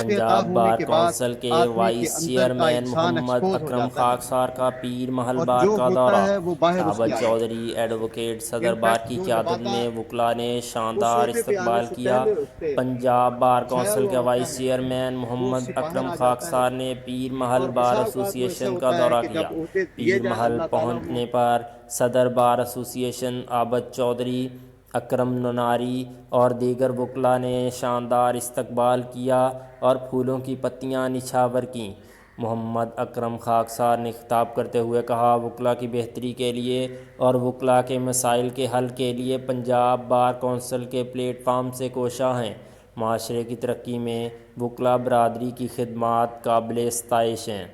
بے عطا پنجاب ہونے بار کے بعد کونسل کے آدمی کے وائس اندر کا چیئرمین انسان محمد ایکسپوز ہو اکرم جاتا ہے، خاکسار کا پیر محل اور بار جو کا ہوتا دورہ۔ ہے وہ باہر اس کی عابد آ جاتا چودھری ایڈوکیٹ ہے۔ صدر بار انفیکٹ کی جو قیادت نباتہ میں وکلاء نے اس شاندار صوفے پہ آنے استقبال سے کیا۔ پہلے اس پہ پنجاب بار چھایا کونسل ہوا کے ہوتا وائس ہے، چیئرمین وہ اس محمد سے باہر اکرم آ جاتا ہے۔ خاکسار نے پیر محل اور بار بسا اوقات وہ ایسا ایسوسی ایشن کا ہوتا ہے دورہ کہ کیا۔ جب عہدے دیے پیر جائیں محل اللہ تعالیٰ وہ پہنچنے پر صدر بار ایسوسی ایشن عابد چودھری، اکرم نناری اور دیگر وکلاء نے شاندار استقبال کیا اور پھولوں کی پتیاں نچھاور کیں۔ محمد اکرم خاکسار نے خطاب کرتے ہوئے کہا، وکلاء کی بہتری کے لیے اور وکلاء کے مسائل کے حل کے لیے پنجاب بار کونسل کے پلیٹ فارم سے کوشاں ہیں۔ معاشرے کی ترقی میں وکلاء برادری کی خدمات قابل ستائش ہیں۔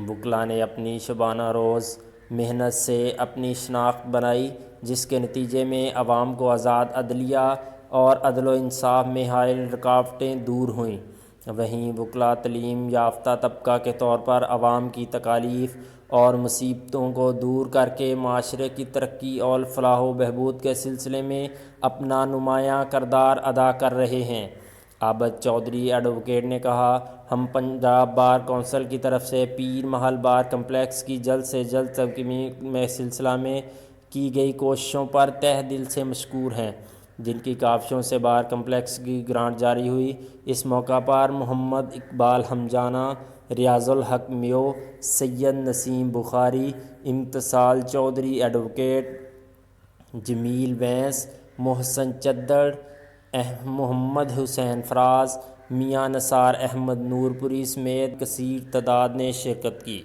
وکلاء نے اپنی شبانہ روز محنت سے اپنی شناخت بنائی، جس کے نتیجے میں عوام کو آزاد عدلیہ اور عدل و انصاف میں حائل رکاوٹیں دور ہوئیں۔ وہیں وکلاء تعلیم یافتہ طبقہ کے طور پر عوام کی تکالیف اور مصیبتوں کو دور کر کے معاشرے کی ترقی اور فلاح و بہبود کے سلسلے میں اپنا نمایاں کردار ادا کر رہے ہیں۔ عابد چودھری ایڈوکیٹ نے کہا، ہم پنجاب بار کونسل کی طرف سے پیر محل بار کمپلیکس کی جلد سے جلد تکمیل میں سلسلہ میں کی گئی کوششوں پر تہہ دل سے مشکور ہیں، جن کی کاوشوں سے بار کمپلیکس کی گرانٹ جاری ہوئی۔ اس موقع پر محمد اقبال ہمجانا، ریاض الحق میو، سید نسیم بخاری، امتصال چودھری ایڈوکیٹ، جمیل وینس، محسن چدر، محمد حسین فراز، میاں نثار احمد نور پوری سمیت کثیر تعداد نے شرکت کی۔